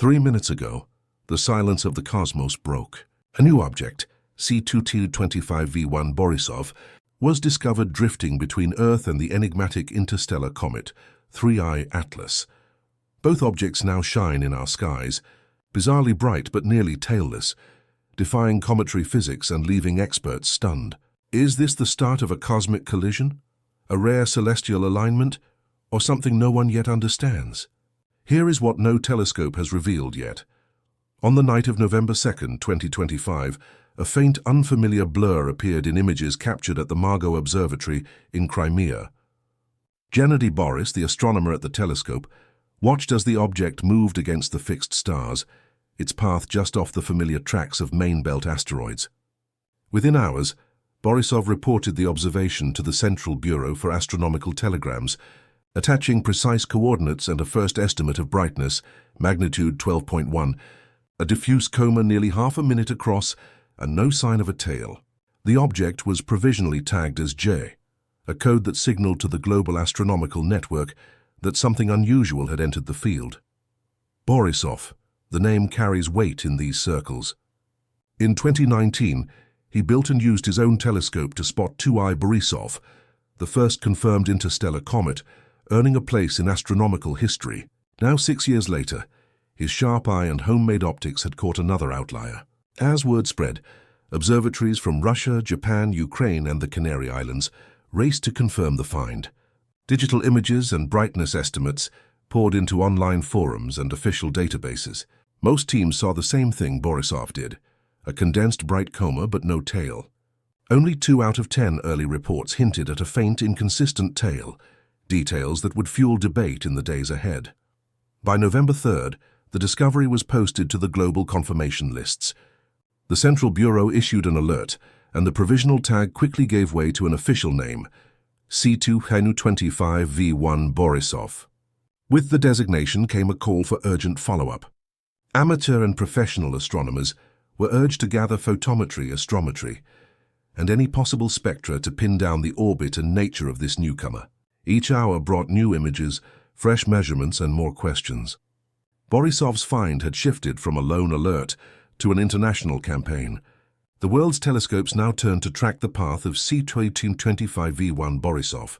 3 minutes ago, the silence of the cosmos broke. A new object, C2T25V1 Borisov, was discovered drifting between Earth and the enigmatic interstellar comet 3I Atlas. Both objects now shine in our skies, bizarrely bright but nearly tailless, defying cometary physics and leaving experts stunned. Is this the start of a cosmic collision? A rare celestial alignment? Or something no one yet understands? Here is what no telescope has revealed yet. On the night of November 2nd, 2025, a faint, unfamiliar blur appeared in images captured at the Margot Observatory in Crimea. Gennady Boris, the astronomer at the telescope, watched as the object moved against the fixed stars, its path just off the familiar tracks of main belt asteroids. Within hours, Borisov reported the observation to the Central Bureau for Astronomical Telegrams, attaching precise coordinates and a first estimate of brightness, magnitude 12.1, a diffuse coma nearly half a minute across, and no sign of a tail. The object was provisionally tagged as J, a code that signaled to the global astronomical network that something unusual had entered the field. Borisov, the name carries weight in these circles. In 2019, he built and used his own telescope to spot 2I Borisov, the first confirmed interstellar comet, earning a place in astronomical history. Now 6 years later, his sharp eye and homemade optics had caught another outlier. As word spread, observatories from Russia, Japan, Ukraine, and the Canary Islands raced to confirm the find. Digital images and brightness estimates poured into online forums and official databases. Most teams saw the same thing Borisov did, a condensed bright coma but no tail. Only 2 out of 10 early reports hinted at a faint, inconsistent tail, details that would fuel debate in the days ahead. By November 3rd, the discovery was posted to the global confirmation lists. The Central Bureau issued an alert, and the provisional tag quickly gave way to an official name, C2T25V1 Borisov. With the designation came a call for urgent follow-up. Amateur and professional astronomers were urged to gather photometry, astrometry, and any possible spectra to pin down the orbit and nature of this newcomer. Each hour brought new images, fresh measurements, and more questions. Borisov's find had shifted from a lone alert to an international campaign. The world's telescopes now turned to track the path of C2T25V1 Borisov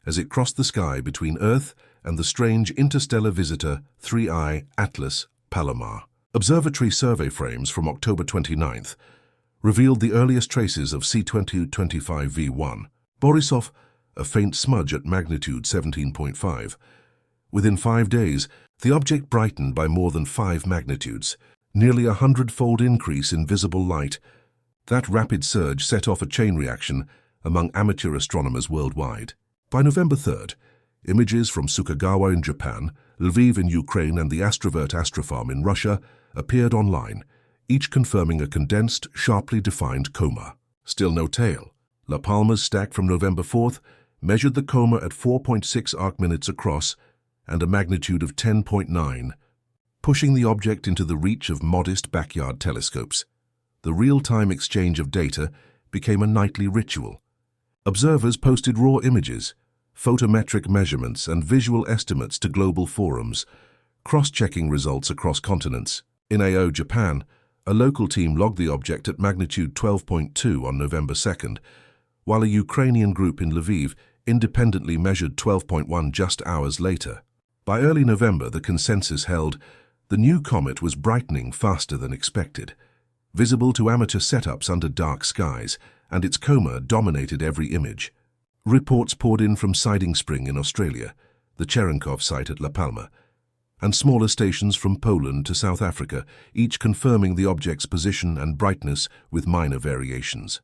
as it crossed the sky between Earth and the strange interstellar visitor 3I Atlas Palomar. Observatory survey frames from October 29th revealed the earliest traces of C2T25V1. Borisov, a faint smudge at magnitude 17.5. Within 5 days, the object brightened by more than 5 magnitudes, nearly a 100-fold increase in visible light. That rapid surge set off a chain reaction among amateur astronomers worldwide. By November 3rd, images from Sukagawa in Japan, Lviv in Ukraine, and the Astrovert Astrofarm in Russia appeared online, each confirming a condensed, sharply defined coma. Still no tail. La Palma's stack from November 4th measured the coma at 4.6 arcminutes across and a magnitude of 10.9, pushing the object into the reach of modest backyard telescopes. The real-time exchange of data became a nightly ritual. Observers posted raw images, photometric measurements, and visual estimates to global forums, cross-checking results across continents. In AO, Japan, a local team logged the object at magnitude 12.2 on November 2nd, while a Ukrainian group in Lviv independently measured 12.1 just hours later. By early November, the consensus held the new comet was brightening faster than expected, visible to amateur setups under dark skies, and its coma dominated every image. Reports poured in from Siding Spring in Australia, the Cherenkov site at La Palma, and smaller stations from Poland to South Africa, each confirming the object's position and brightness with minor variations.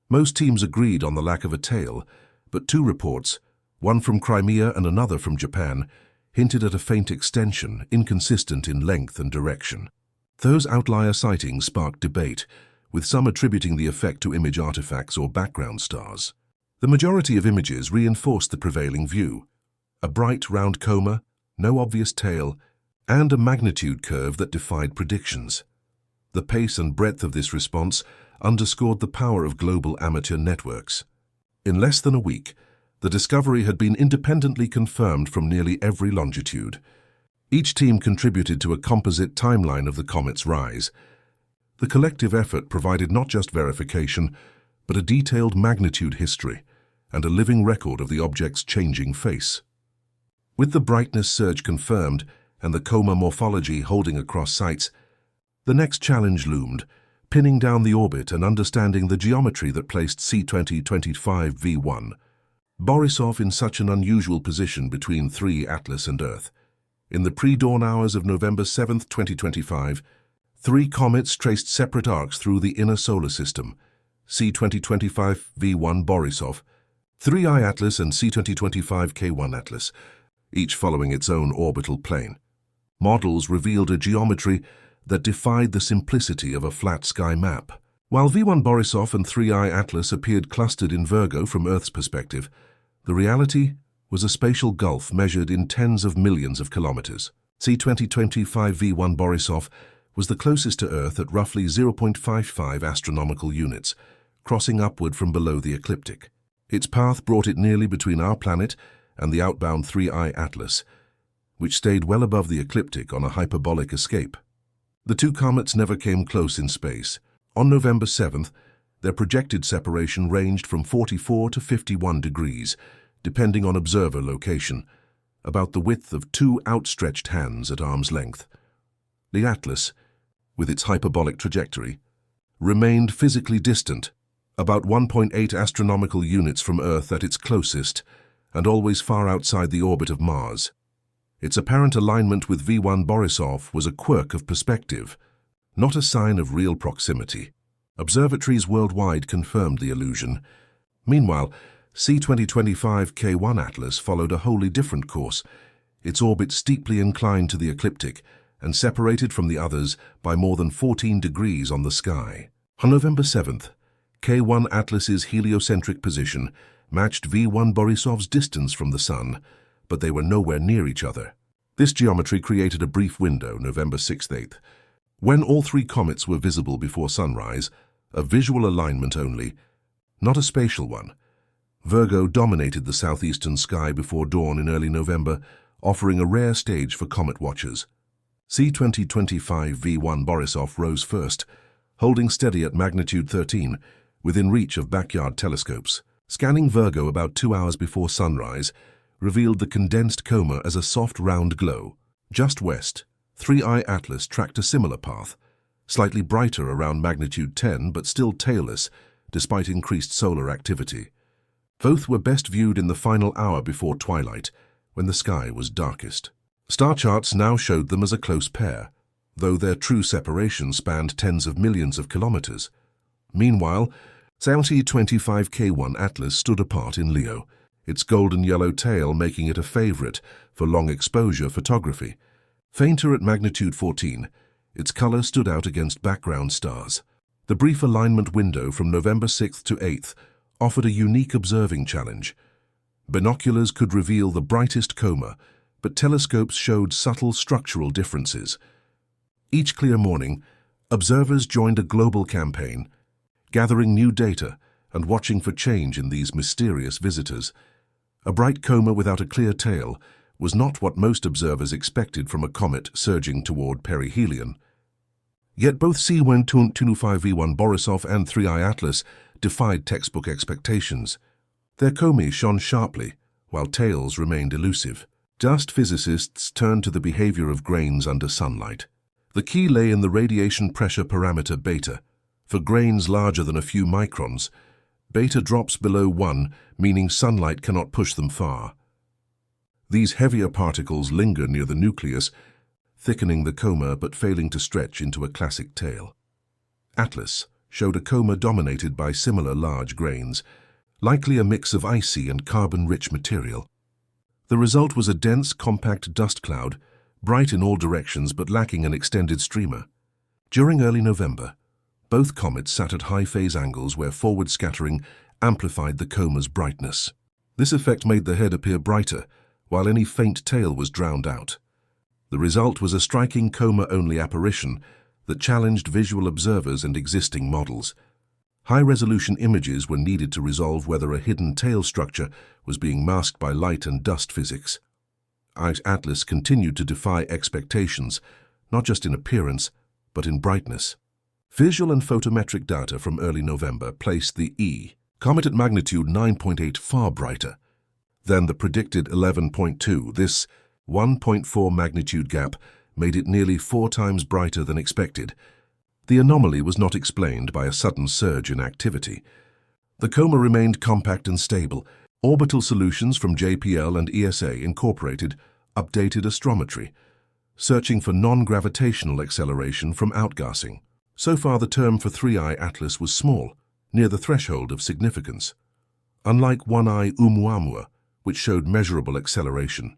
Most teams agreed on the lack of a tail, but 2 reports, one from Crimea and another from Japan, hinted at a faint extension, inconsistent in length and direction. Those outlier sightings sparked debate, with some attributing the effect to image artifacts or background stars. The majority of images reinforced the prevailing view: a bright, round coma, no obvious tail, and a magnitude curve that defied predictions. The pace and breadth of this response underscored the power of global amateur networks. In less than a week, the discovery had been independently confirmed from nearly every longitude. Each team contributed to a composite timeline of the comet's rise. The collective effort provided not just verification, but a detailed magnitude history and a living record of the object's changing face. With the brightness surge confirmed and the coma morphology holding across sites, the next challenge loomed, pinning down the orbit and understanding the geometry that placed C2025 V1 Borisov in such an unusual position between 3 Atlas and Earth. In the pre-dawn hours of November 7, 2025, 3 comets traced separate arcs through the inner solar system: C2025 V1 Borisov, 3I Atlas and C2025 K1 Atlas, each following its own orbital plane. Models revealed a geometry that defied the simplicity of a flat sky map. While V1 Borisov and 3I Atlas appeared clustered in Virgo from Earth's perspective, the reality was a spatial gulf measured in tens of millions of kilometers. C2025 V1 Borisov was the closest to Earth at roughly 0.55 astronomical units, crossing upward from below the ecliptic. Its path brought it nearly between our planet and the outbound 3I Atlas, which stayed well above the ecliptic on a hyperbolic escape. The two comets never came close in space. On November 7th, their projected separation ranged from 44 to 51 degrees, depending on observer location, about the width of 2 outstretched hands at arm's length. The Atlas, with its hyperbolic trajectory, remained physically distant, about 1.8 astronomical units from Earth at its closest, and always far outside the orbit of Mars. Its apparent alignment with V1 Borisov was a quirk of perspective, not a sign of real proximity. Observatories worldwide confirmed the illusion. Meanwhile, C2025 K1 Atlas followed a wholly different course, its orbit steeply inclined to the ecliptic and separated from the others by more than 14 degrees on the sky. On November 7th, K1 Atlas's heliocentric position matched V1 Borisov's distance from the Sun, but they were nowhere near each other. This geometry created a brief window, November 6th, when all 3 comets were visible before sunrise, a visual alignment only, not a spatial one. Virgo dominated the southeastern sky before dawn in early November, offering a rare stage for comet watchers. C2025 V1 Borisov rose first, holding steady at magnitude 13, within reach of backyard telescopes. Scanning Virgo about 2 hours before sunrise revealed the condensed coma as a soft round glow. Just west, 3I Atlas tracked a similar path, slightly brighter around magnitude 10 but still tailless despite increased solar activity. Both were best viewed in the final hour before twilight, when the sky was darkest. Star charts now showed them as a close pair, though their true separation spanned tens of millions of kilometers. Meanwhile, C2025 K1 Atlas stood apart in Leo, its golden-yellow tail making it a favorite for long-exposure photography. Fainter at magnitude 14, its color stood out against background stars. The brief alignment window from November 6th to 8th offered a unique observing challenge. Binoculars could reveal the brightest coma, but telescopes showed subtle structural differences. Each clear morning, observers joined a global campaign, gathering new data and watching for change in these mysterious visitors. A bright coma without a clear tail was not what most observers expected from a comet surging toward perihelion. Yet both C2025 V1 Borisov and 3I Atlas defied textbook expectations. Their comae shone sharply, while tails remained elusive. Just physicists turned to the behavior of grains under sunlight. The key lay in the radiation pressure parameter beta. For grains larger than a few microns, beta drops below 1, meaning sunlight cannot push them far. These heavier particles linger near the nucleus, thickening the coma but failing to stretch into a classic tail. Atlas showed a coma dominated by similar large grains, likely a mix of icy and carbon-rich material. The result was a dense, compact dust cloud, bright in all directions but lacking an extended streamer. During early November, both comets sat at high phase angles where forward scattering amplified the coma's brightness. This effect made the head appear brighter, while any faint tail was drowned out. The result was a striking coma-only apparition that challenged visual observers and existing models. High-resolution images were needed to resolve whether a hidden tail structure was being masked by light and dust physics. Atlas continued to defy expectations, not just in appearance, but in brightness. Visual and photometric data from early November placed the E comet at magnitude 9.8 far brighter than the predicted 11.2. This 1.4 magnitude gap made it nearly 4 times brighter than expected. The anomaly was not explained by a sudden surge in activity. The coma remained compact and stable. Orbital solutions from JPL and ESA incorporated updated astrometry, searching for non-gravitational acceleration from outgassing. So far, the term for 3I Atlas was small, near the threshold of significance. Unlike 1I Oumuamua, which showed measurable acceleration,